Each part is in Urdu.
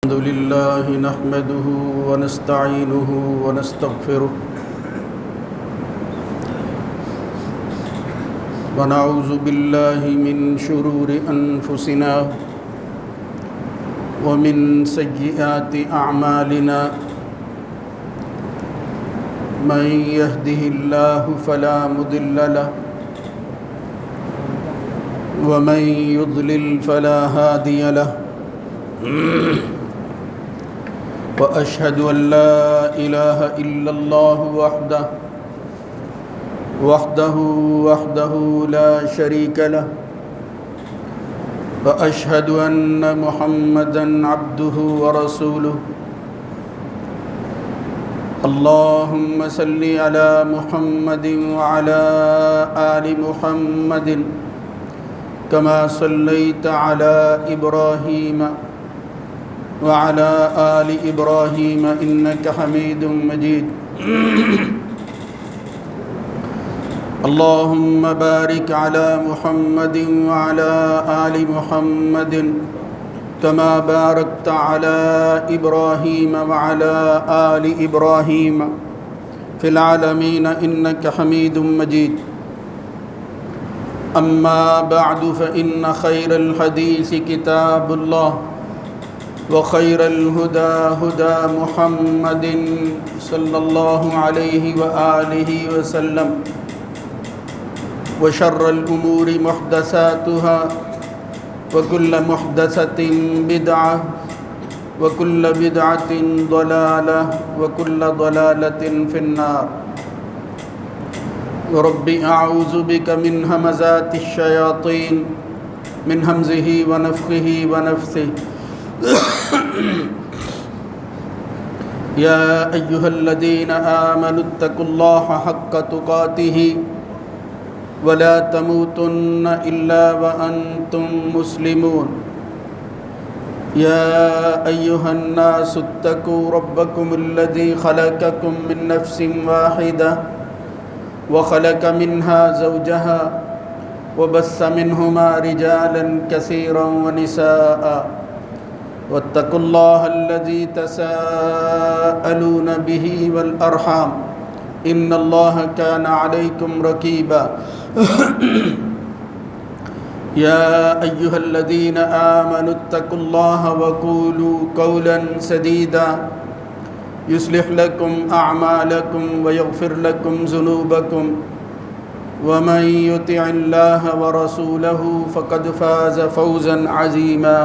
الحمد لله نحمده ونستعينه ونستغفره ونعوذ بالله من شرور أنفسنا ومن سيئات أعمالنا من يهده الله فلا مضل له ومن يضلل فلا هادي له وأشهد أن لا إله إلا الله وحده لا شريك له وأشهد أن محمدًا عبده ورسوله اللهم صل على محمد وعلى آل محمد كما صليت على إبراهيم وعلى آل إبراهيم إنك حميد مجيد اللهم بارك على محمد وعلى آل محمد كما باركت على إبراهيم وعلى آل إبراهيم في العالمين إنك حميد مجيد أما بعد فإن خير الحديث كتاب الله وخير الهدى هدى محمد صلى الله عليه وآله وسلم وشر الأمور محدثاتها وكل محدثة بدعة وكل بدعة ضلالة وكل ضلالة في النار رب أعوذ بك من همزات الشياطين من همزه ونفخه ونفثه يا أيها الذين آمنوا اتقوا الله حق تقاته ولا تموتن إلا وأنتم مسلمون يا أيها الناس اتقوا ربكم الذي خلقكم من نفس واحدة وخلق منها زوجها وبث منهما رجالا كثيرا ونساء واتقوا الله الذي تساءلون به والأرحام إن الله كان عليكم رقيبا يا أيها الذين آمنوا اتقوا الله وقولوا قولا سديدا يصلح لكم أعمالكم ويغفر لكم ذنوبكم ومن يطع الله ورسوله فقد فاز فوزا عظيما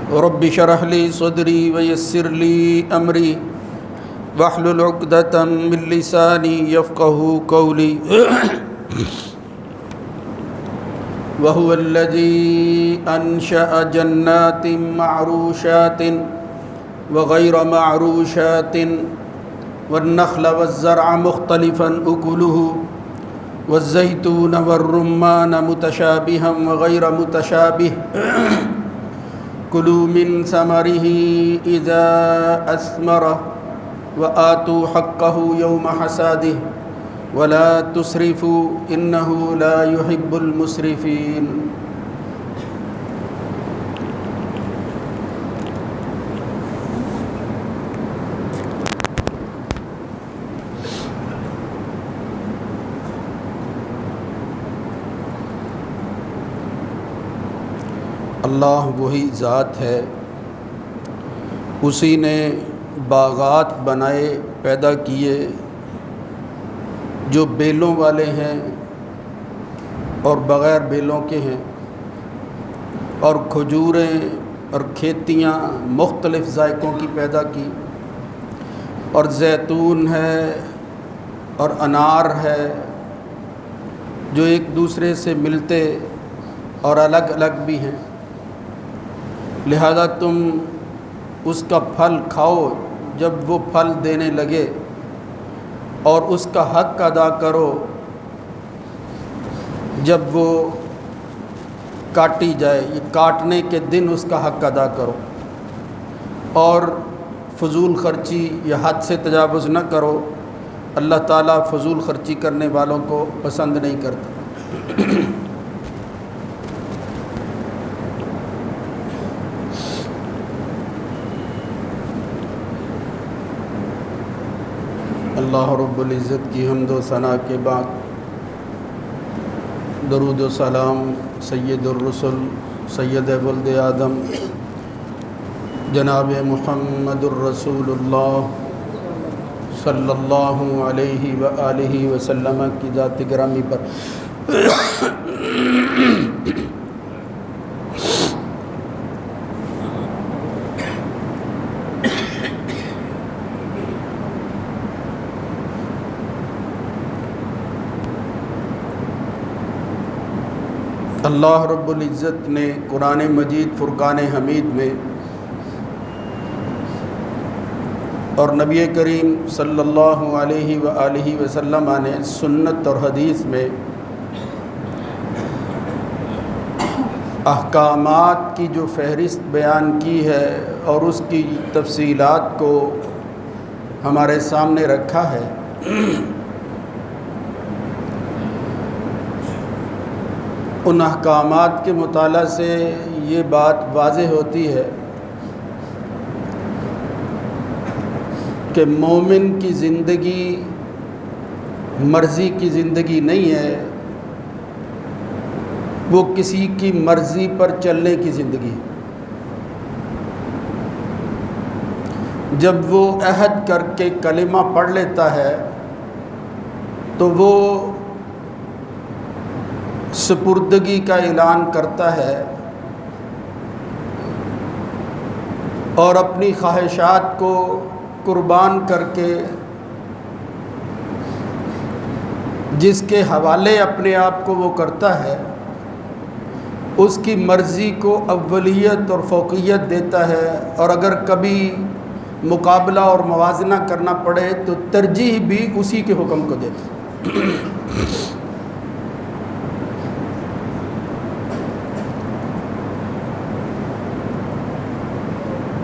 رب اشرح لي صدري ويسر لي أمري واحلل عقدة من لساني يفقهوا قولي وهو الذي أنشأ جنات معروشات وغير معروشات والنخل والزرع مختلفا أكله والزيتون والرمان متشابها وغير متشابه كلوا من ثمره إذا أثمر وآتوا حقه يوم حصاده ولا تسرفوا إنه لا يحب المسرفين اللہ وہی ذات ہے، اسی نے باغات بنائے پیدا کیے جو بیلوں والے ہیں اور بغیر بیلوں کے ہیں، اور کھجوریں اور کھیتیاں مختلف ذائقوں کی پیدا کی، اور زیتون ہے اور انار ہے جو ایک دوسرے سے ملتے اور الگ الگ بھی ہیں، لہذا تم اس کا پھل کھاؤ جب وہ پھل دینے لگے، اور اس کا حق ادا کرو جب وہ کاٹی جائے، یہ کاٹنے کے دن اس کا حق ادا کرو، اور فضول خرچی یا حد سے تجاوز نہ کرو، اللہ تعالیٰ فضول خرچی کرنے والوں کو پسند نہیں کرتا۔ اللہ رب العزت کی حمد و ثنا کے بعد درود و سلام سید الرسل سید ولد آدم جناب محمد الرسول اللہ صلی اللہ علیہ وآلہ وسلم کی ذات گرامی پر اللہ رب العزت نے قرآن مجید فرقان حمید میں اور نبی کریم صلی اللہ علیہ وآلہ وسلم نے سنت اور حدیث میں احکامات کی جو فہرست بیان کی ہے اور اس کی تفصیلات کو ہمارے سامنے رکھا ہے، ان احکامات کے مطالعہ سے یہ بات واضح ہوتی ہے کہ مومن کی زندگی مرضی کی زندگی نہیں ہے، وہ کسی کی مرضی پر چلنے کی زندگی ہے۔ جب وہ عہد کر کے کلمہ پڑھ لیتا ہے تو وہ سپردگی کا اعلان کرتا ہے اور اپنی خواہشات کو قربان کر کے جس کے حوالے اپنے آپ کو وہ کرتا ہے اس کی مرضی کو اولیت اور فوقیت دیتا ہے، اور اگر کبھی مقابلہ اور موازنہ کرنا پڑے تو ترجیح بھی اسی کے حکم کو دیتا ہے۔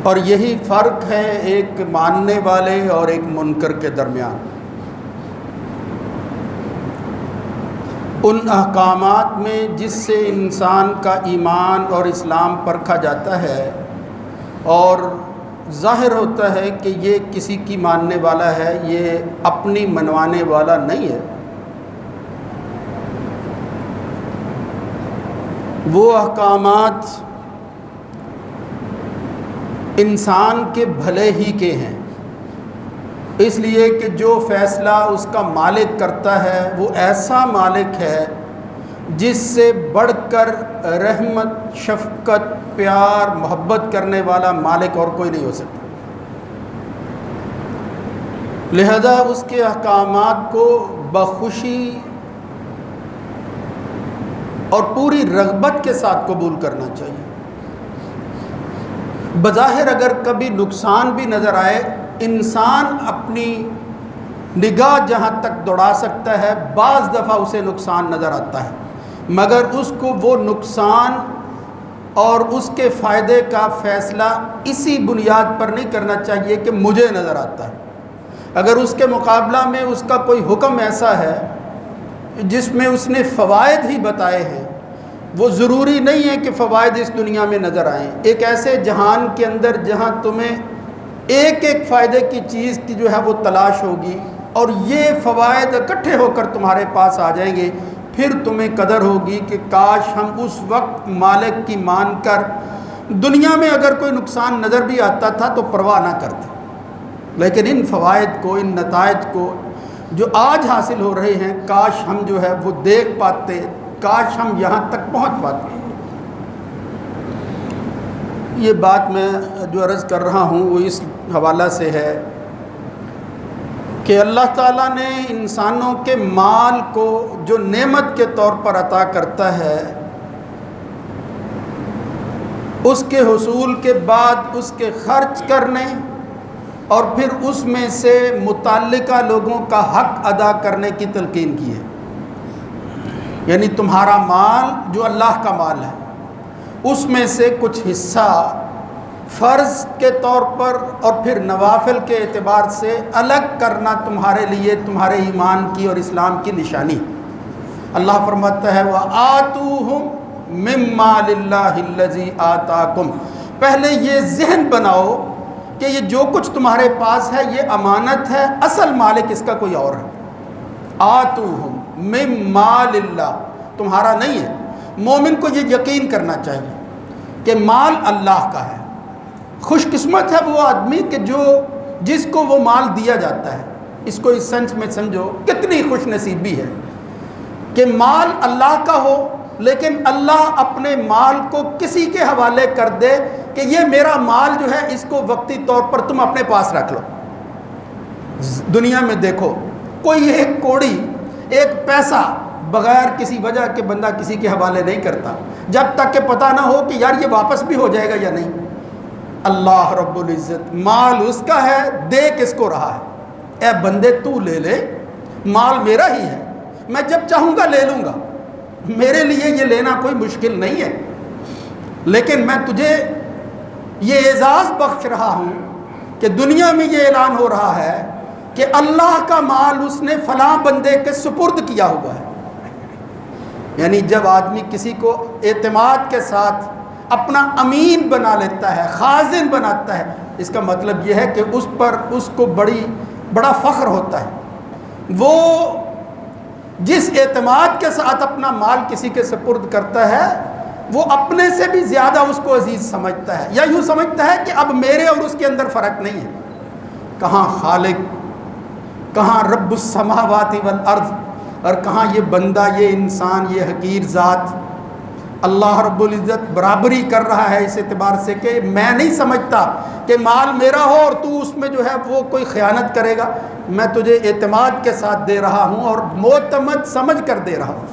اور یہی فرق ہے ایک ماننے والے اور ایک منکر کے درمیان۔ ان احکامات میں جس سے انسان کا ایمان اور اسلام پرکھا جاتا ہے اور ظاہر ہوتا ہے کہ یہ کسی کی ماننے والا ہے، یہ اپنی منوانے والا نہیں ہے، وہ احکامات انسان کے بھلے ہی کے ہیں، اس لیے کہ جو فیصلہ اس کا مالک کرتا ہے وہ ایسا مالک ہے جس سے بڑھ کر رحمت، شفقت، پیار، محبت کرنے والا مالک اور کوئی نہیں ہو سکتا۔ لہذا اس کے احکامات کو بخوشی اور پوری رغبت کے ساتھ قبول کرنا چاہیے۔ بظاہر اگر کبھی نقصان بھی نظر آئے، انسان اپنی نگاہ جہاں تک دوڑا سکتا ہے بعض دفعہ اسے نقصان نظر آتا ہے، مگر اس کو وہ نقصان اور اس کے فائدے کا فیصلہ اسی بنیاد پر نہیں کرنا چاہیے کہ مجھے نظر آتا ہے۔ اگر اس کے مقابلہ میں اس کا کوئی حکم ایسا ہے جس میں اس نے فوائد ہی بتائے ہیں، وہ ضروری نہیں ہے کہ فوائد اس دنیا میں نظر آئیں۔ ایک ایسے جہان کے اندر جہاں تمہیں ایک ایک فائدے کی چیز کی جو ہے وہ تلاش ہوگی اور یہ فوائد اکٹھے ہو کر تمہارے پاس آ جائیں گے، پھر تمہیں قدر ہوگی کہ کاش ہم اس وقت مالک کی مان کر دنیا میں اگر کوئی نقصان نظر بھی آتا تھا تو پرواہ نہ کرتے، لیکن ان فوائد کو، ان نتائج کو جو آج حاصل ہو رہے ہیں، کاش ہم جو ہے وہ دیکھ پاتے، کاش ہم یہاں تک پہنچ پاتے۔ یہ بات میں جو عرض کر رہا ہوں وہ اس حوالہ سے ہے کہ اللہ تعالیٰ نے انسانوں کے مال کو جو نعمت کے طور پر عطا کرتا ہے، اس کے حصول کے بعد اس کے خرچ کرنے اور پھر اس میں سے متعلقہ لوگوں کا حق ادا کرنے کی تلقین کی ہے۔ یعنی تمہارا مال جو اللہ کا مال ہے، اس میں سے کچھ حصہ فرض کے طور پر اور پھر نوافل کے اعتبار سے الگ کرنا تمہارے لیے تمہارے ایمان کی اور اسلام کی نشانی۔ اللہ فرماتا ہے وَآتُوهُمْ مِمَّا لِلَّهِ الَّذِي آتَاكُمْ، پہلے یہ ذہن بناؤ کہ یہ جو کچھ تمہارے پاس ہے یہ امانت ہے، اصل مالک اس کا کوئی اور ہے۔ آتوہم من مال اللہ، تمہارا نہیں ہے۔ مومن کو یہ یقین کرنا چاہیے کہ مال اللہ کا ہے۔ خوش قسمت ہے وہ آدمی کہ جس کو وہ مال دیا جاتا ہے۔ اس کو اس سینس میں سمجھو کتنی خوش نصیبی ہے کہ مال اللہ کا ہو، لیکن اللہ اپنے مال کو کسی کے حوالے کر دے کہ یہ میرا مال جو ہے اس کو وقتی طور پر تم اپنے پاس رکھ لو۔ دنیا میں دیکھو کوئی ایک کوڑی، ایک پیسہ بغیر کسی وجہ کے بندہ کسی کے حوالے نہیں کرتا جب تک کہ پتہ نہ ہو کہ یار یہ واپس بھی ہو جائے گا یا نہیں۔ اللہ رب العزت مال اس کا ہے، دے کس کو رہا ہے؟ اے بندے تو لے لے، مال میرا ہی ہے، میں جب چاہوں گا لے لوں گا، میرے لیے یہ لینا کوئی مشکل نہیں ہے، لیکن میں تجھے یہ اعزاز بخش رہا ہوں کہ دنیا میں یہ اعلان ہو رہا ہے کہ اللہ کا مال اس نے فلاں بندے کے سپرد کیا ہوا ہے۔ یعنی جب آدمی کسی کو اعتماد کے ساتھ اپنا امین بنا لیتا ہے، خازن بناتا ہے، اس کا مطلب یہ ہے کہ اس پر اس کو بڑا فخر ہوتا ہے۔ وہ جس اعتماد کے ساتھ اپنا مال کسی کے سپرد کرتا ہے وہ اپنے سے بھی زیادہ اس کو عزیز سمجھتا ہے، یا یوں سمجھتا ہے کہ اب میرے اور اس کے اندر فرق نہیں ہے۔ کہاں خالق، کہاں رب السماوات والارض، اور کہاں یہ بندہ، یہ انسان، یہ حقیر ذات۔ اللہ رب العزت برابری کر رہا ہے اس اعتبار سے کہ میں نہیں سمجھتا کہ مال میرا ہو اور تو اس میں جو ہے وہ کوئی خیانت کرے گا، میں تجھے اعتماد کے ساتھ دے رہا ہوں اور معتمد سمجھ کر دے رہا ہوں۔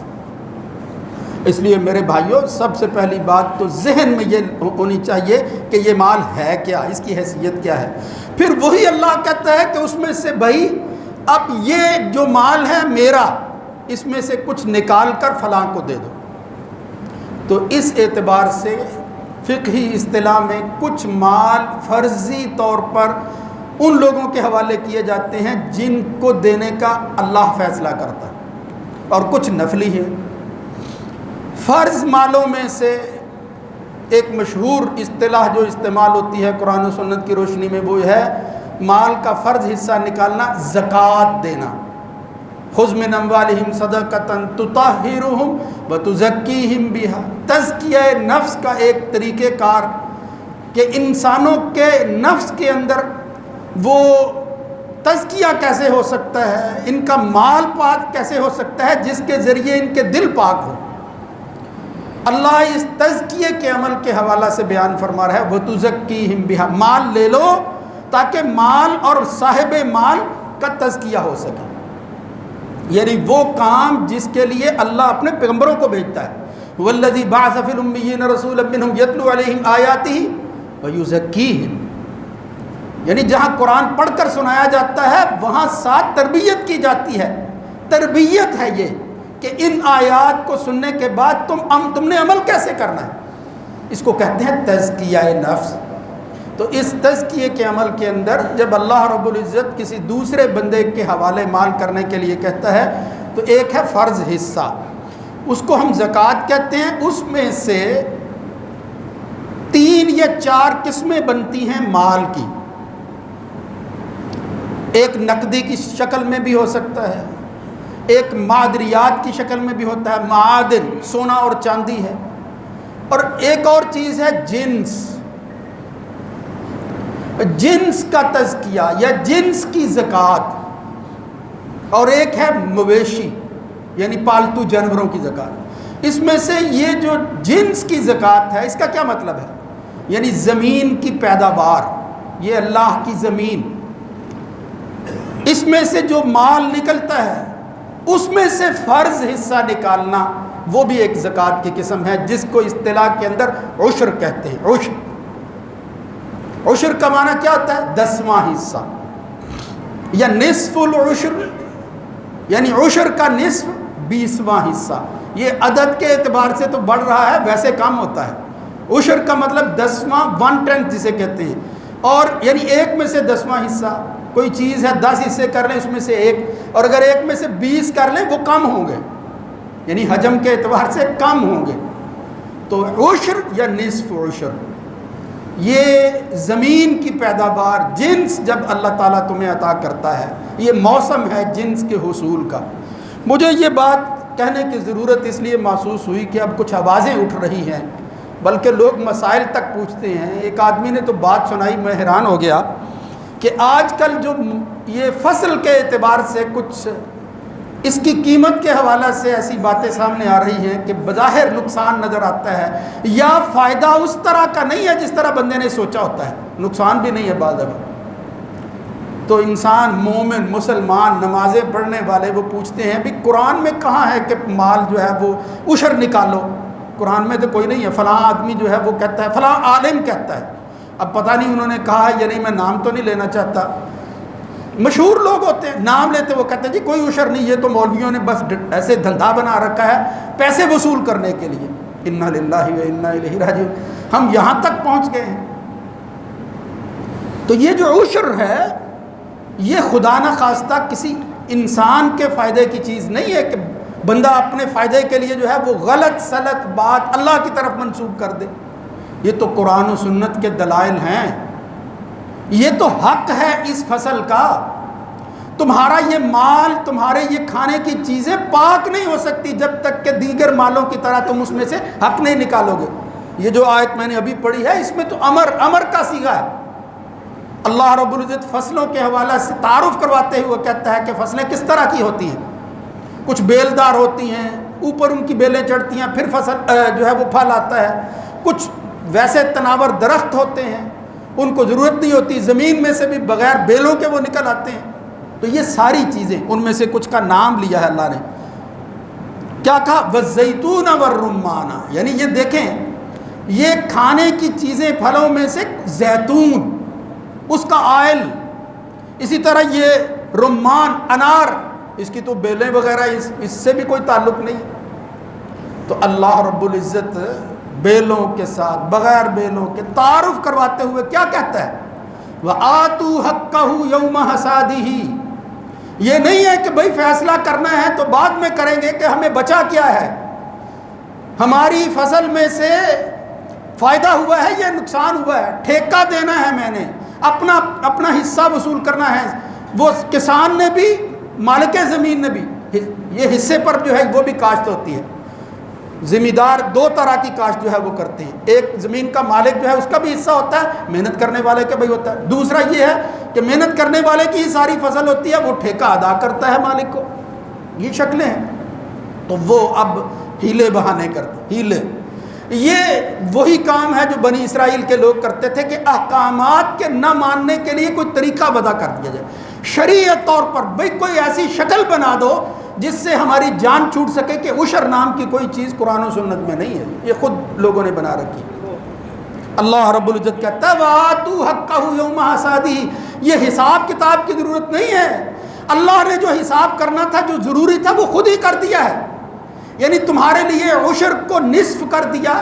اس لیے میرے بھائیوں، سب سے پہلی بات تو ذہن میں یہ ہونی چاہیے کہ یہ مال ہے کیا، اس کی حیثیت کیا ہے۔ پھر وہی اللہ کہتا ہے کہ اس میں سے بھائی اب یہ جو مال ہے میرا، اس میں سے کچھ نکال کر فلاں کو دے دو۔ تو اس اعتبار سے فقہی اصطلاح میں کچھ مال فرضی طور پر ان لوگوں کے حوالے کیے جاتے ہیں جن کو دینے کا اللہ فیصلہ کرتا ہے، اور کچھ نفلی ہے۔ فرض مالوں میں سے ایک مشہور اصطلاح جو استعمال ہوتی ہے قرآن و سنت کی روشنی میں، وہ ہے مال کا فرض حصہ نکالنا، زکوٰۃ دینا۔ خذ من اموالہم صدقۃ تطہرہم وتزکیہم بہا۔ تزکیہ نفس کا ایک طریقہ کار کہ انسانوں کے نفس کے اندر وہ تزکیہ کیسے ہو سکتا ہے، ان کا مال پاک کیسے ہو سکتا ہے جس کے ذریعے ان کے دل پاک ہو۔ اللہ اس تزکیے کے عمل کے حوالہ سے بیان فرما رہا ہے وتزکیہم بہا، مال لے لو تاکہ مال اور صاحب مال کا تزکیہ ہو سکے۔ یعنی وہ کام جس کے لیے اللہ اپنے پیغمبروں کو بھیجتا ہے، والذی بعث فی الامیین رسولا منہم یتلو علیہم آیاتہ ویزکیہم، یعنی جہاں قرآن پڑھ کر سنایا جاتا ہے وہاں ساتھ تربیت کی جاتی ہے۔ تربیت ہے یہ کہ ان آیات کو سننے کے بعد تم نے عمل کیسے کرنا ہے، اس کو کہتے ہیں تزکیہ نفس۔ تو اس تزکیے کے عمل کے اندر جب اللہ رب العزت کسی دوسرے بندے کے حوالے مال کرنے کے لیے کہتا ہے تو ایک ہے فرض حصہ، اس کو ہم زکوٰۃ کہتے ہیں۔ اس میں سے 3 یا 4 قسمیں بنتی ہیں مال کی۔ ایک نقدی کی شکل میں بھی ہو سکتا ہے، ایک معدنیات کی شکل میں بھی ہوتا ہے، معادن سونا اور چاندی ہے، اور ایک اور چیز ہے جنس کا تزکیہ یا جنس کی زکوٰۃ، اور ایک ہے مویشی یعنی پالتو جانوروں کی زکوٰۃ۔ اس میں سے یہ جو جنس کی زکوٰۃ ہے اس کا کیا مطلب ہے؟ یعنی زمین کی پیداوار، یہ اللہ کی زمین، اس میں سے جو مال نکلتا ہے اس میں سے فرض حصہ نکالنا، وہ بھی ایک زکوٰۃ کی قسم ہے جس کو اصطلاح کے اندر عشر کہتے ہیں۔ عشر کا معنی کیا ہوتا ہے؟ 10واں حصہ یا نصف العشر، یعنی عشر کا نصف 20واں حصہ۔ یہ عدد کے اعتبار سے تو بڑھ رہا ہے، ویسے کم ہوتا ہے۔ عشر کا مطلب 10واں، 1/10 جسے کہتے ہیں، اور یعنی ایک میں سے 10واں حصہ۔ کوئی چیز ہے 10 حصے کر لیں اس میں سے ایک، اور اگر ایک میں سے 20 کر لیں وہ کم ہوں گے، یعنی حجم کے اعتبار سے کم ہوں گے۔ تو عشر یا نصف عشر، یہ زمین کی پیداوار جنس جب اللہ تعالیٰ تمہیں عطا کرتا ہے، یہ موسم ہے جنس کے حصول کا۔ مجھے یہ بات کہنے کی ضرورت اس لیے محسوس ہوئی کہ اب کچھ آوازیں اٹھ رہی ہیں، بلکہ لوگ مسائل تک پوچھتے ہیں۔ ایک آدمی نے تو بات سنائی، میں حیران ہو گیا کہ آج کل جو یہ فصل کے اعتبار سے کچھ اس کی قیمت کے حوالے سے ایسی باتیں سامنے آ رہی ہیں کہ بظاہر نقصان نظر آتا ہے، یا فائدہ اس طرح کا نہیں ہے جس طرح بندے نے سوچا ہوتا ہے، نقصان بھی نہیں ہے بعض دفعہ۔ تو انسان مومن مسلمان نمازیں پڑھنے والے وہ پوچھتے ہیں بھی قرآن میں کہاں ہے کہ مال جو ہے وہ عشر نکالو؟ قرآن میں تو کوئی نہیں ہے۔ فلاں آدمی جو ہے وہ کہتا ہے، فلاں عالم کہتا ہے، اب پتہ نہیں انہوں نے کہا یا نہیں، میں نام تو نہیں لینا چاہتا۔ مشہور لوگ ہوتے ہیں، نام لیتے وہ کہتے ہیں جی کوئی عشر نہیں، یہ تو مولویوں نے بس ایسے دھندا بنا رکھا ہے پیسے وصول کرنے کے لیے۔ انا للہ و انا الیہ راجعون، ہم یہاں تک پہنچ گئے ہیں۔ تو یہ جو عشر ہے یہ خدا نہ خواستہ کسی انسان کے فائدے کی چیز نہیں ہے کہ بندہ اپنے فائدے کے لیے جو ہے وہ غلط سلط بات اللہ کی طرف منسوب کر دے۔ یہ تو قرآن و سنت کے دلائل ہیں، یہ تو حق ہے اس فصل کا۔ تمہارا یہ مال، تمہارے یہ کھانے کی چیزیں پاک نہیں ہو سکتی جب تک کہ دیگر مالوں کی طرح تم اس میں سے حق نہیں نکالو گے۔ یہ جو آیت میں نے ابھی پڑھی ہے اس میں تو امر کا صیغہ ہے۔ اللہ رب العزت فصلوں کے حوالے سے تعارف کرواتے ہوئے کہتا ہے کہ فصلیں کس طرح کی ہوتی ہیں۔ کچھ بیلدار ہوتی ہیں، اوپر ان کی بیلیں چڑھتی ہیں، پھر فصل جو ہے وہ پھل آتا ہے۔ کچھ ویسے تناور درخت ہوتے ہیں، ان کو ضرورت نہیں ہوتی، زمین میں سے بھی بغیر بیلوں کے وہ نکل آتے ہیں۔ تو یہ ساری چیزیں، ان میں سے کچھ کا نام لیا ہے اللہ نے۔ کیا کہا؟ والزیتون والرمان، یعنی یہ دیکھیں یہ کھانے کی چیزیں پھلوں میں سے زیتون، اس کا آئل، اسی طرح یہ رمان انار، اس کی تو بیلیں وغیرہ اس سے بھی کوئی تعلق نہیں۔ تو اللہ رب العزت بیلوں کے ساتھ بغیر بیلوں کے تعارف کرواتے ہوئے کیا کہتا ہے؟ وَآتُوا حَقَّهُ يَوْمَ حَصَادِهِ۔ یہ نہیں ہے کہ بھئی فیصلہ کرنا ہے تو بعد میں کریں گے کہ ہمیں بچا کیا ہے، ہماری فصل میں سے فائدہ ہوا ہے یا نقصان ہوا ہے، ٹھیکہ دینا ہے، میں نے اپنا حصہ وصول کرنا ہے۔ وہ کسان نے بھی، مالک زمین نے بھی، یہ حصے پر جو ہے وہ بھی کاشت ہوتی ہے۔ ذمہ دار دو طرح کی کاشت جو ہے وہ کرتے ہیں، ایک زمین کا مالک جو ہے اس کا بھی حصہ ہوتا ہے، محنت کرنے والے کا بھی ہوتا ہے۔ دوسرا یہ ہے کہ محنت کرنے والے کی ہی ساری فصل ہوتی ہے، وہ ٹھیکہ ادا کرتا ہے مالک کو۔ یہ شکلیں ہیں۔ تو وہ اب ہیلے بہانے کرتے، ہیلے، یہ وہی کام ہے جو بنی اسرائیل کے لوگ کرتے تھے کہ احکامات کے نہ ماننے کے لیے کوئی طریقہ وضع کر دیا جائے شرعیت طور پر، بھئی کوئی ایسی شکل بنا دو جس سے ہماری جان چھوٹ سکے کہ عشر نام کی کوئی چیز قرآن و سنت میں نہیں ہے، یہ خود لوگوں نے بنا رکھی۔ اللہ رب العزت کہتا ہے وَآتُوا حَقَّهُ يَوْمَ حَصَادِهِ، یہ حساب کتاب کی ضرورت نہیں ہے۔ اللہ نے جو حساب کرنا تھا، جو ضروری تھا، وہ خود ہی کر دیا ہے۔ یعنی تمہارے لیے عشر کو نصف کر دیا،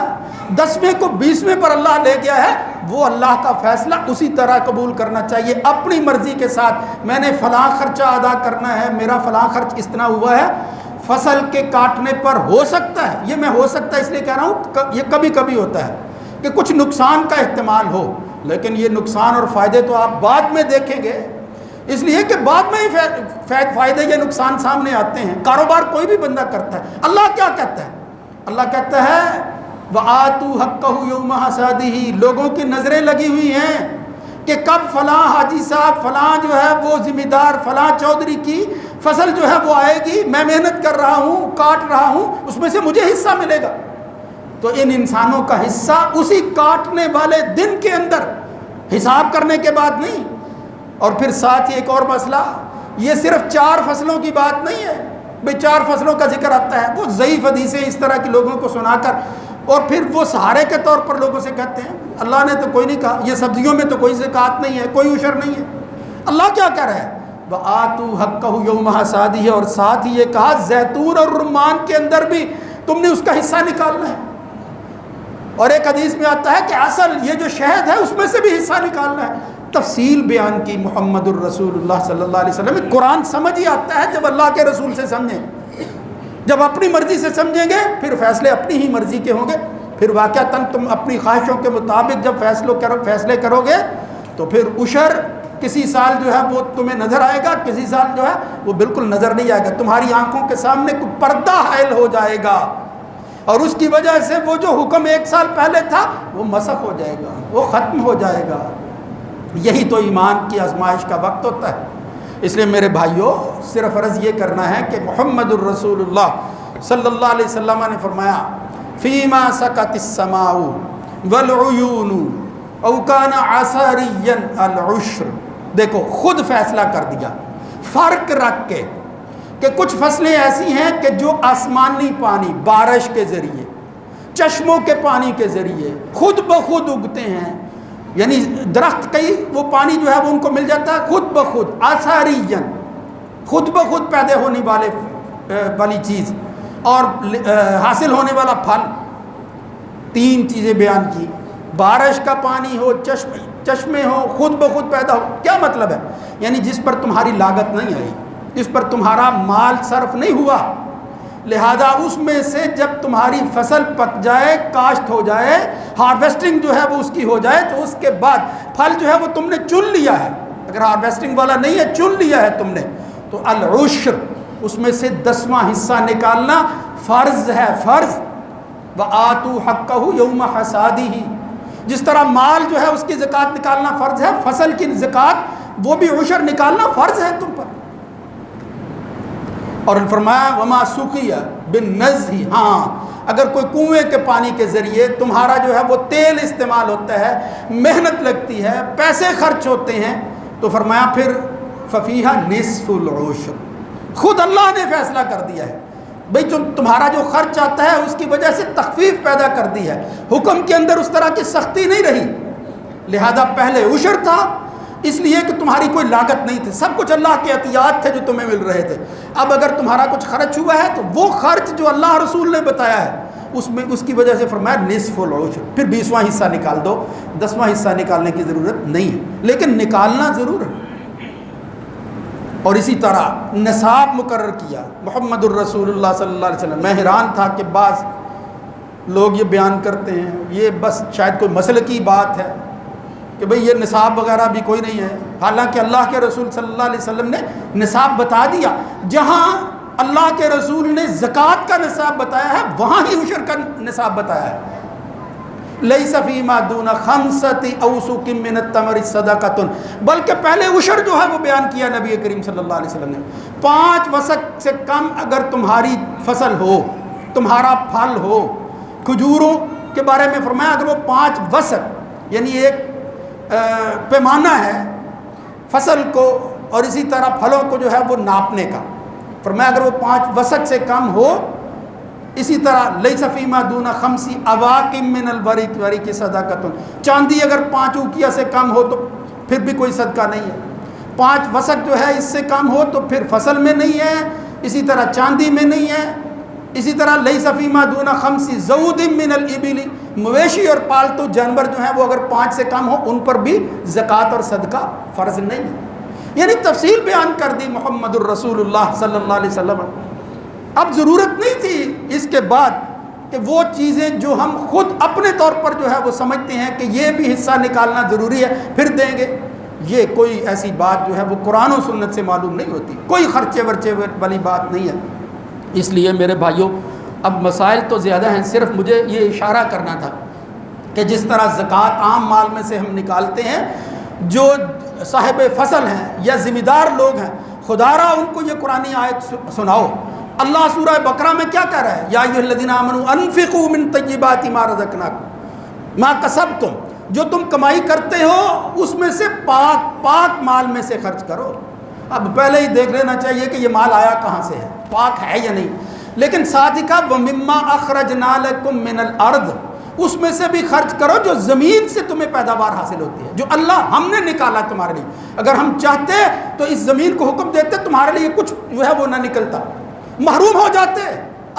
10ویں کو 20ویں پر اللہ لے گیا ہے، وہ اللہ کا فیصلہ اسی طرح قبول کرنا چاہیے اپنی مرضی کے ساتھ۔ میں نے فلاں خرچہ ادا کرنا ہے، میرا فلاں خرچ اتنا ہوا ہے، فصل کے کاٹنے پر ہو سکتا ہے، یہ میں ہو سکتا ہے اس لیے کہہ رہا ہوں، یہ کبھی کبھی ہوتا ہے کہ کچھ نقصان کا احتمال ہو، لیکن یہ نقصان اور فائدے تو آپ بعد میں دیکھیں گے، اس لیے کہ بعد میں ہی فائدے یا نقصان سامنے آتے ہیں۔ کاروبار کوئی بھی بندہ کرتا ہے، اللہ کیا کہتا ہے؟ اللہ کہتا ہے وَآتُوا حَقَّهُ يَوْمَ حَصَادِهِ، لوگوں کی نظریں لگی ہوئی ہیں کہ کب فلاں حاجی صاحب، فلاں جو ہے وہ ذمہ دار، فلاں چودھری کی فصل جو ہے وہ آئے گی، میں محنت کر رہا ہوں، کاٹ رہا ہوں، اس میں سے مجھے حصہ ملے گا۔ تو ان انسانوں کا حصہ اسی کاٹنے والے دن کے اندر، حساب کرنے کے بعد نہیں۔ اور پھر ساتھ ہی ایک اور مسئلہ، یہ صرف 4 فصلوں کی بات نہیں ہے، بھئی 4 فصلوں کا ذکر آتا ہے، وہ ضعیف حدیثیں اس طرح کی لوگوں کو سنا کر اور پھر وہ سہارے کے طور پر لوگوں سے کہتے ہیں اللہ نے تو کوئی نہیں کہا، یہ سبزیوں میں تو کوئی زکوٰۃ نہیں ہے، کوئی عشر نہیں ہے۔ اللہ کیا کہہ رہا ہے؟ وَآتُوا حَقَّهُ يَوْمَ حَصَادِهِ، اور ساتھ ہی یہ کہا زیتون اور رمان کے اندر بھی تم نے اس کا حصہ نکالنا ہے۔ اور ایک حدیث میں آتا ہے کہ اصل یہ جو شہد ہے اس میں سے بھی حصہ نکالنا ہے۔ تفصیل بیان کی محمد الرسول اللہ صلی اللہ علیہ وسلم۔ قرآن سمجھ ہی آتا ہے جب اللہ کے رسول سے سمجھیں، جب اپنی مرضی سے سمجھیں گے پھر فیصلے اپنی ہی مرضی کے ہوں گے۔ پھر واقعتاً تم اپنی خواہشوں کے مطابق جب فیصلے کرو گے تو پھر عشر کسی سال جو ہے وہ تمہیں نظر آئے گا، کسی سال جو ہے وہ بالکل نظر نہیں آئے گا، تمہاری آنکھوں کے سامنے کوئی پردہ حائل ہو جائے گا، اور اس کی وجہ سے وہ جو حکم 1 سال پہلے تھا وہ مسخ ہو جائے گا، وہ ختم ہو جائے گا۔ یہی تو ایمان کی آزمائش کا وقت ہوتا ہے۔ اس لیے میرے بھائیوں، صرف عرض یہ کرنا ہے کہ محمد الرسول اللہ صلی اللہ علیہ وسلم نے فرمایا فیما سکت السماء والعیون او کان عصریا العشر، دیکھو خود فیصلہ کر دیا فرق رکھ کے کہ کچھ فصلیں ایسی ہیں کہ جو آسمانی پانی، بارش کے ذریعے، چشموں کے پانی کے ذریعے خود بخود اگتے ہیں، یعنی درخت کئی وہ پانی جو ہے وہ ان کو مل جاتا ہے خود بخود، آثاریاً، خود بخود پیدا ہونے والی چیز اور حاصل ہونے والا پھل۔ 3 چیزیں بیان کی، بارش کا پانی ہو، چشمے ہو، خود بخود پیدا ہو۔ کیا مطلب ہے؟ یعنی جس پر تمہاری لاگت نہیں آئی، جس پر تمہارا مال صرف نہیں ہوا، لہذا اس میں سے جب تمہاری فصل پک جائے، کاشت ہو جائے، ہارویسٹنگ جو ہے وہ اس کی ہو جائے، تو اس کے بعد پھل جو ہے وہ تم نے چن لیا ہے، اگر ہارویسٹنگ والا نہیں ہے چن لیا ہے تم نے، تو العشر، اس میں سے 10واں حصہ نکالنا فرض ہے، فرض۔ وآتوا حقہ یوم حصادہ، جس طرح مال جو ہے اس کی زکوٰۃ نکالنا فرض ہے، فصل کی زکوٰۃ وہ بھی عشر نکالنا فرض ہے تم پر۔ اور فرمایا وما سقی بالنضح، ہاں اگر کوئی کنویں کے پانی کے ذریعے تمہارا جو ہے وہ تیل استعمال ہوتا ہے، محنت لگتی ہے، پیسے خرچ ہوتے ہیں، تو فرمایا پھر ففیہا نصف العشر، خود اللہ نے فیصلہ کر دیا ہے بھئی تمہارا جو خرچ آتا ہے اس کی وجہ سے تخفیف پیدا کر دی ہے، حکم کے اندر اس طرح کی سختی نہیں رہی، لہذا پہلے عشر تھا اس لیے کہ تمہاری کوئی لاگت نہیں تھی، سب کچھ اللہ کے عطیات تھے جو تمہیں مل رہے تھے۔ اب اگر تمہارا کچھ خرچ ہوا ہے تو وہ خرچ جو اللہ رسول نے بتایا ہے اس کی وجہ سے فرمایا نصف العشر، پھر 20واں حصہ نکال دو، 10واں حصہ نکالنے کی ضرورت نہیں ہے، لیکن نکالنا ضرور ہے۔ اور اسی طرح نصاب مقرر کیا محمد الرسول اللہ صلی اللہ علیہ وسلم۔ میں حیران تھا کہ بعض لوگ یہ بیان کرتے ہیں، یہ بس شاید کوئی مسلکی بات ہے کہ بھئی یہ نصاب وغیرہ بھی کوئی نہیں ہے، حالانکہ اللہ کے رسول صلی اللہ علیہ وسلم نے نصاب بتا دیا، جہاں اللہ کے رسول نے زکوٰۃ کا نصاب بتایا ہے وہاں ہی عشر کا نصاب بتایا ہے۔ لیس فیما دون خمسۃ اوسق من التمر صدقۃ، بلکہ پہلے عشر جو ہے وہ بیان کیا نبی کریم صلی اللہ علیہ وسلم نے، 5 وسق سے کم اگر تمہاری فصل ہو، تمہارا پھل ہو، کھجوروں کے بارے میں فرمایا اگر وہ 5 وسق یعنی ایک پیمانہ ہے فصل کو اور اسی طرح پھلوں کو جو ہے وہ ناپنے کا، فرمایا اگر وہ 5 وسق سے کم ہو، اسی طرح لیس فیما دون 5 اواق من الورق صدقۃ، چاندی اگر 5 اوقیہ سے کم ہو تو پھر بھی کوئی صدقہ نہیں ہے، 5 وسق جو ہے اس سے کم ہو تو پھر فصل میں نہیں ہے، اسی طرح چاندی میں نہیں ہے، اسی طرح لیس فیما دون 5 ذود من الابل، مویشی اور پالتو جانور جو ہیں وہ اگر 5 سے کم ہو ان پر بھی زکوٰۃ اور صدقہ فرض نہیں ہے، یعنی تفصیل بیان کر دی محمد الرسول اللہ صلی اللہ علیہ وسلم۔ اب ضرورت نہیں تھی اس کے بعد کہ وہ چیزیں جو ہم خود اپنے طور پر جو ہے وہ سمجھتے ہیں کہ یہ بھی حصہ نکالنا ضروری ہے پھر دیں گے، یہ کوئی ایسی بات جو ہے وہ قرآن و سنت سے معلوم نہیں ہوتی، کوئی خرچے ورچے والی بات نہیں ہے۔ اس لیے میرے بھائیوں اب مسائل تو زیادہ ہیں، صرف مجھے یہ اشارہ کرنا تھا کہ جس طرح زکوٰۃ عام مال میں سے ہم نکالتے ہیں، جو صاحب فصل ہیں یا ذمہ دار لوگ ہیں، خدا را ان کو یہ قرآنی آیت سناؤ۔ اللہ سورہ بقرہ میں کیا کہہ رہا ہے؟ یا ایھا الذین آمنوا انفقوا من طیبات ما رزقناکم ما کسبتم، جو تم کمائی کرتے ہو اس میں سے پاک مال میں سے خرچ کرو۔ اب پہلے ہی دیکھ لینا چاہیے کہ یہ مال آیا کہاں سے ہے، پاک ہے یا نہیں، لیکن ساتھ ہی کہا وَمِمَّا أَخْرَجْنَا لَكُم مِّنَ الْأَرْضِ، اس میں سے بھی خرچ کرو جو زمین سے تمہیں پیداوار حاصل ہوتی ہے، جو اللہ ہم نے نکالا تمہارے لیے۔ اگر ہم چاہتے تو اس زمین کو حکم دیتے تمہارے لیے کچھ جو ہے وہ نہ نکلتا، محروم ہو جاتے۔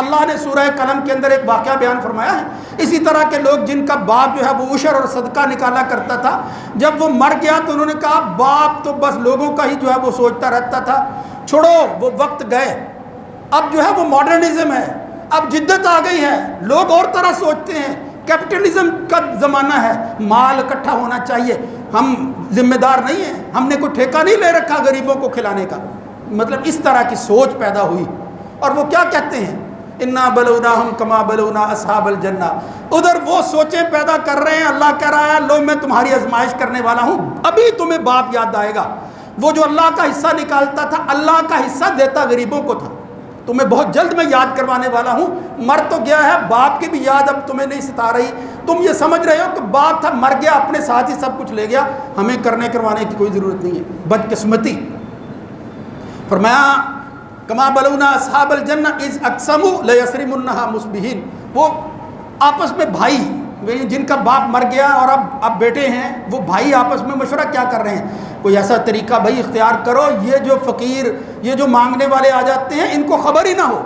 اللہ نے سورہ قلم کے اندر ایک واقعہ بیان فرمایا ہے، اسی طرح کے لوگ جن کا باپ جو ہے وہ عشر اور صدقہ نکالا کرتا تھا، جب وہ مر گیا تو انہوں نے کہا باپ تو بس لوگوں کا ہی جو ہے وہ سوچتا رہتا تھا، چھوڑو وہ وقت گئے، اب جو ہے وہ ماڈرنزم ہے، اب جدت آ گئی ہے، لوگ اور طرح سوچتے ہیں کیپٹلزم کا زمانہ ہے، مال اکٹھا ہونا چاہیے، ہم ذمہ دار نہیں ہیں، ہم نے کوئی ٹھیکہ نہیں لے رکھا غریبوں کو کھلانے کا، مطلب اس طرح کی سوچ پیدا ہوئی۔ اور وہ کیا کہتے ہیں، انا بلوناہم کما بلونا اصحاب الجنہ، ادھر وہ سوچیں پیدا کر رہے ہیں، اللہ کہہ رہا ہے لو میں تمہاری آزمائش کرنے والا ہوں، ابھی تمہیں باپ یاد آئے گا، وہ جو اللہ کا حصہ نکالتا تھا، اللہ کا حصہ دیتا غریبوں کو تھا، تمہیں بہت جلد میں یاد کروانے والا ہوں، مر تو گیا ہے، باپ کی بھی یاد اب تمہیں نہیں ستا رہی، تم یہ سمجھ رہے ہو کہ باپ تھا مر گیا اپنے ساتھ ہی سب کچھ لے گیا، ہمیں کرنے کروانے کی کوئی ضرورت نہیں ہے، بدقسمتی۔ فرمایا کما بلونا اصحاب الجنہ اذ اقسموا لیصرمنھا مصبحین، وہ آپس میں بھائی جن کا باپ مر گیا اور اب بیٹے ہیں، وہ بھائی آپس میں مشورہ کیا کر رہے ہیں، کوئی ایسا طریقہ بھائی اختیار کرو، یہ جو فقیر، یہ جو مانگنے والے آ جاتے ہیں ان کو خبر ہی نہ ہو،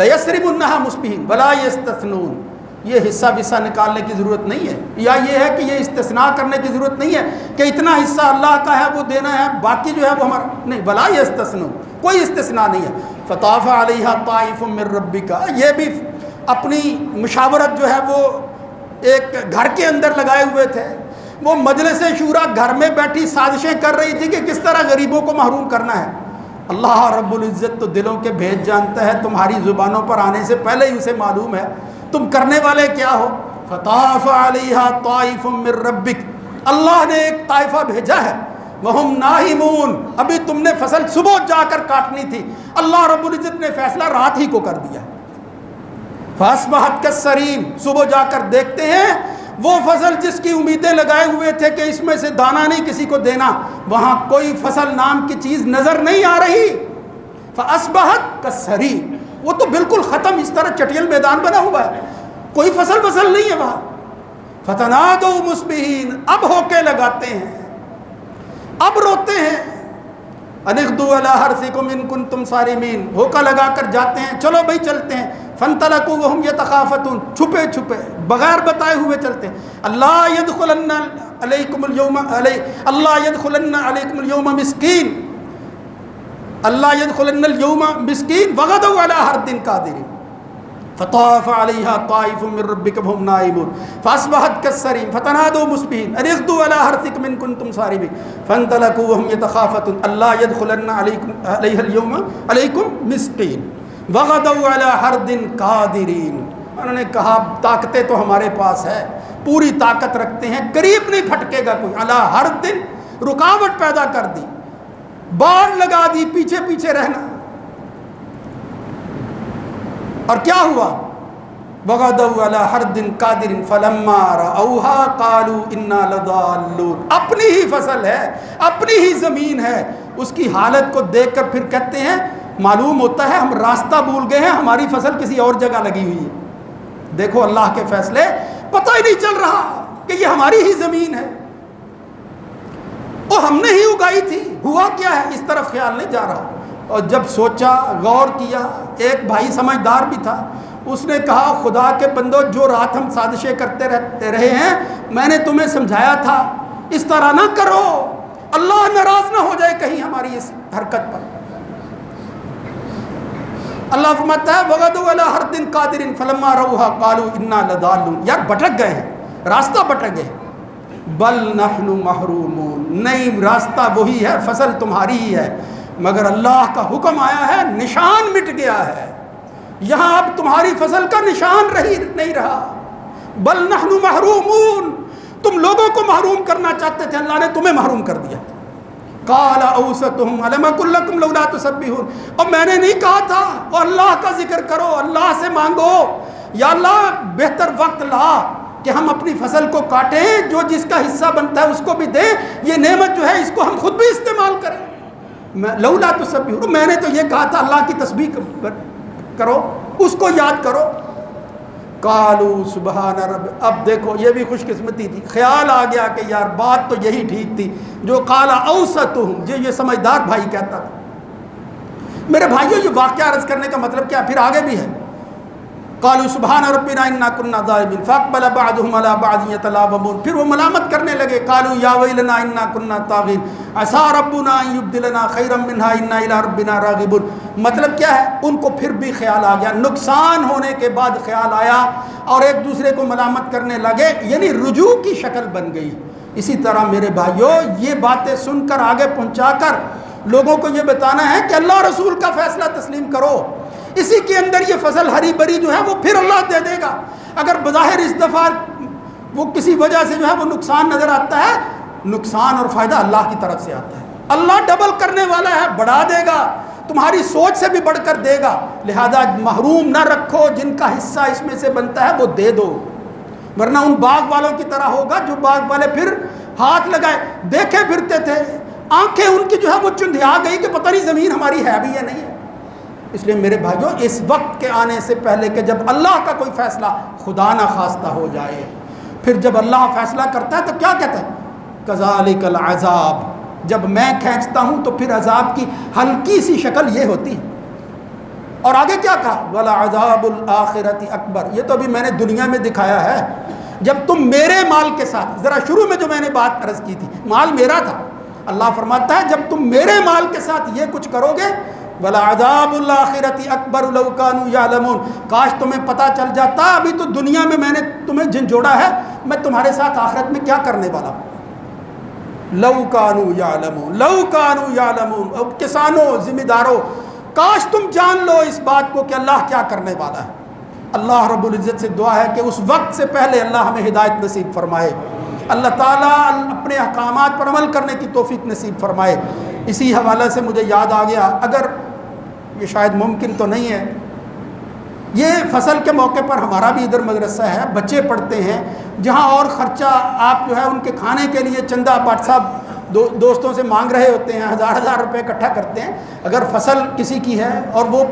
لیصرمنھا مصبحین ولا یستثنون، یہ حصہ وصہ نکالنے کی ضرورت نہیں ہے، یا یہ ہے کہ یہ استثناء کرنے کی ضرورت نہیں ہے کہ اتنا حصہ اللہ کا ہے وہ دینا ہے، باقی جو ہے وہ ہمارا نہیں، ولا یستثنون، کوئی استثناء نہیں ہے۔ فطاف علیہا طائف من ربک، یہ بھی اپنی مشاورت جو ہے وہ ایک گھر کے اندر لگائے ہوئے تھے، وہ مجلس شورا گھر میں بیٹھی سازشیں کر رہی تھی کہ کس طرح غریبوں کو محروم کرنا ہے۔ اللہ رب العزت تو دلوں کے بھید جانتا ہے، تمہاری زبانوں پر آنے سے پہلے ہی اسے معلوم ہے تم کرنے والے کیا ہو۔ فطاف علیہا طائف من ربک، اللہ نے ایک طائفہ بھیجا ہے، وہم ناہمون، ابھی تم نے فصل صبح جا کر کاٹنی تھی، اللہ رب العزت نے فیصلہ رات ہی کو کر دیا۔ فاصبحت کالصریم، صبح جا کر دیکھتے ہیں وہ فصل جس کی امیدیں لگائے ہوئے تھے کہ اس میں سے دانہ نہیں کسی کو دینا، وہاں کوئی فصل نام کی چیز نظر نہیں آ رہی۔ فاصبحت کالصریم، وہ تو بالکل ختم، اس طرح چٹیل میدان بنا ہوا ہے، کوئی فصل نہیں ہے وہاں۔ فتنادوا مصبحین، اب ہوکے لگاتے ہیں، اب روتے ہیں، ان اغدوا علی حرثکم ان کنتم صارمین، ہوکا لگا کر جاتے ہیں، چلو بھائی چلتے ہیں۔ فانطلقوا وهم يتخافتون، چھپے چھپے بغیر بتائے ہوئے چلتے ہیں۔ اللہ يدخلن علیکم اليوم اللہ يدخلن علیکم اليوم مسکین، اللہ يدخلن اليوم مسکین وغدوا علی حرد قادرین، فطاف علیہا طائف من ربک وهم نائمون فاصبحت کالصریم فتنادوا مصبحین ان اغدوا علی حرثکم ان کنتم صارمین فانطلقوا وهم يتخافتون اللہ يدخلن علیہا اليوم علیکم مسکین وغدوا علی حرد قادرین، انہوں نے کہا طاقتیں تو ہمارے پاس ہے، پوری طاقت رکھتے ہیں، قریب نہیں پھٹکے گا کوئی، علی حرد، رکاوٹ پیدا کر دی، بار لگا دی، پیچھے پیچھے رہنا۔ اور کیا ہوا، وغدوا علی حرد قادر فلما رأوها قالوا انا لضالون، اپنی ہی فصل ہے، اپنی ہی زمین ہے، اس کی حالت کو دیکھ کر پھر کہتے ہیں معلوم ہوتا ہے ہم راستہ بھول گئے ہیں، ہماری فصل کسی اور جگہ لگی ہوئی ہے۔ دیکھو اللہ کے فیصلے، پتہ ہی نہیں چل رہا کہ یہ ہماری ہی زمین ہے، وہ ہم نے ہی اگائی تھی، ہوا کیا ہے اس طرف خیال نہیں جا رہا۔ اور جب سوچا، غور کیا، ایک بھائی سمجھدار بھی تھا، اس نے کہا خدا کے بندو، جو رات ہم سازشیں کرتے رہے ہیں، میں نے تمہیں سمجھایا تھا اس طرح نہ کرو، اللہ ناراض نہ ہو جائے کہیں ہماری اس حرکت پر۔ اللہ فرماتا ہے وغدوا علی حرد قادر فلما رأوها قالوا انا لضالون، یار بھٹک گئے ہیں، راستہ بھٹک گئے، بل نحن محرومون، نہیں راستہ وہی ہے، فصل تمہاری ہی ہے، مگر اللہ کا حکم آیا ہے، نشان مٹ گیا ہے، یہاں اب تمہاری فصل کا نشان نہیں رہا، بل نحن محرومون، تم لوگوں کو محروم کرنا چاہتے تھے، اللہ نے تمہیں محروم کر دیا۔ قال اوسطهم الم اقل لكم لولا تسبحون، اور میں نے نہیں کہا تھا، اور اللہ کا ذکر کرو، اللہ سے مانگو، یا اللہ بہتر وقت لا کہ ہم اپنی فصل کو کاٹیں، جو جس کا حصہ بنتا ہے اس کو بھی دیں، یہ نعمت جو ہے اس کو ہم خود بھی استعمال کریں، لولا تسبحون، میں نے تو یہ کہا تھا اللہ کی تسبیح کرو، اس کو یاد کرو۔ قالوا سبحان رب، اب دیکھو یہ بھی خوش قسمتی تھی، خیال آ گیا کہ یار بات تو یہی ٹھیک تھی جو قال اوسطهم، یہ سمجھدار بھائی کہتا تھا۔ میرے بھائیوں یہ واقعہ عرض کرنے کا مطلب کیا، پھر آگے بھی ہے۔ قالوا سبحان ربنا انا كنا ظالمين فاقبل بعضهم على بعض يتلاومون، پھر وہ ملامت کرنے لگے، قالوا یا ویلنا انا كنا طاغین عسى ربنا ان يبدلنا خيرا منها انا الى ربنا راغبون، مطلب کیا ہے؟ ان کو پھر بھی خیال آ گیا، نقصان ہونے کے بعد خیال آیا اور ایک دوسرے کو ملامت کرنے لگے، یعنی رجوع کی شکل بن گئی۔ اسی طرح میرے بھائیوں، یہ باتیں سن کر آگے پہنچا کر لوگوں کو یہ بتانا ہے کہ اللہ رسول کا فیصلہ تسلیم کرو، اسی کے اندر یہ فصل ہری بری جو ہے وہ پھر اللہ دے دے گا۔ اگر بظاہر اس دفعہ وہ کسی وجہ سے جو ہے وہ نقصان نظر آتا ہے، نقصان اور فائدہ اللہ کی طرف سے آتا ہے، اللہ ڈبل کرنے والا ہے، بڑھا دے گا، تمہاری سوچ سے بھی بڑھ کر دے گا۔ لہذا محروم نہ رکھو، جن کا حصہ اس میں سے بنتا ہے وہ دے دو، ورنہ ان باغ والوں کی طرح ہوگا جو باغ والے پھر ہاتھ لگائے دیکھے پھرتے تھے، آنکھیں ان کی جو ہے وہ چندھیا گئی کہ پتہ نہیں زمین ہماری ہے بھی یا نہیں ہے۔ اس لیے میرے بھائیوں، اس وقت کے آنے سے پہلے کہ جب اللہ کا کوئی فیصلہ خدا نہ خواستہ ہو جائے، پھر جب اللہ فیصلہ کرتا ہے تو کیا کہتا ہے؟ کذالک العذاب، جب میں کھینچتا ہوں تو پھر عذاب کی ہلکی سی شکل یہ ہوتی ہے۔ اور آگے کیا کہا؟ وَلَعَذَابُ الْآخِرَةِ اکبر، یہ تو ابھی میں نے دنیا میں دکھایا ہے، جب تم میرے مال کے ساتھ، ذرا شروع میں جو میں نے بات عرض کی تھی، مال میرا تھا، اللہ فرماتا ہے جب تم میرے مال کے ساتھ یہ کچھ کرو گے، وَلَعَذَابُ الْآخِرَةِ أَكْبَرُ لَوْ كَانُوا يَعْلَمُونَ، کاش تمہیں پتہ چل جاتا، ابھی تو دنیا میں نے تمہیں جھنجھوڑا ہے، میں تمہارے ساتھ آخرت میں کیا کرنے والا ہوں۔ لَوْ كَانُوا يَعْلَمُونَ، لَوْ كَانُوا يَعْلَمُونَ، اب کسانوں، ذمہ داروں، کاش تم جان لو اس بات کو کہ اللہ کیا کرنے والا ہے۔ اللہ رب العزت سے دعا ہے کہ اس وقت سے پہلے اللہ ہمیں ہدایت نصیب فرمائے، اللہ تعالیٰ اپنے احکامات پر عمل کرنے کی توفیق نصیب فرمائے۔ اسی حوالے سے مجھے یاد آ گیا، اگر یہ شاید ممکن تو نہیں ہے، یہ فصل کے موقع پر ہمارا بھی ادھر مدرسہ ہے، بچے پڑھتے ہیں، جہاں اور خرچہ آپ جو ہے ان کے کھانے کے لیے چندہ پاٹ صاحب دوستوں سے مانگ رہے ہوتے ہیں، ہزار ہزار روپے اکٹھا کرتے ہیں۔ اگر فصل کسی کی ہے اور وہ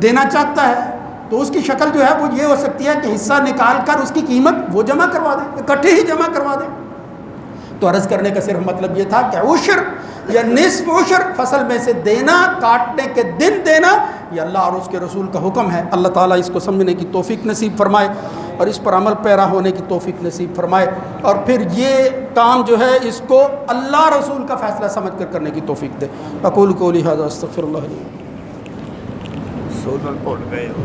دینا چاہتا ہے تو اس کی شکل جو ہے وہ یہ ہو سکتی ہے کہ حصہ نکال کر اس کی قیمت وہ جمع کروا دیں، اکٹھے ہی جمع کروا دیں۔ تو عرض کرنے کا صرف مطلب یہ تھا کہ عشر یا نصف عشر فصل میں سے دینا، کاٹنے کے دن دینا، یہ اللہ اور اس کے رسول کا حکم ہے۔ اللہ تعالیٰ اس کو سمجھنے کی توفیق نصیب فرمائے اور اس پر عمل پیرا ہونے کی توفیق نصیب فرمائے، اور پھر یہ کام جو ہے اس کو اللہ رسول کا فیصلہ سمجھ کر کرنے کی توفیق دے۔ اقول قولی ھذا استغفر اللہ لی۔ سولہ بھول گئے ہو۔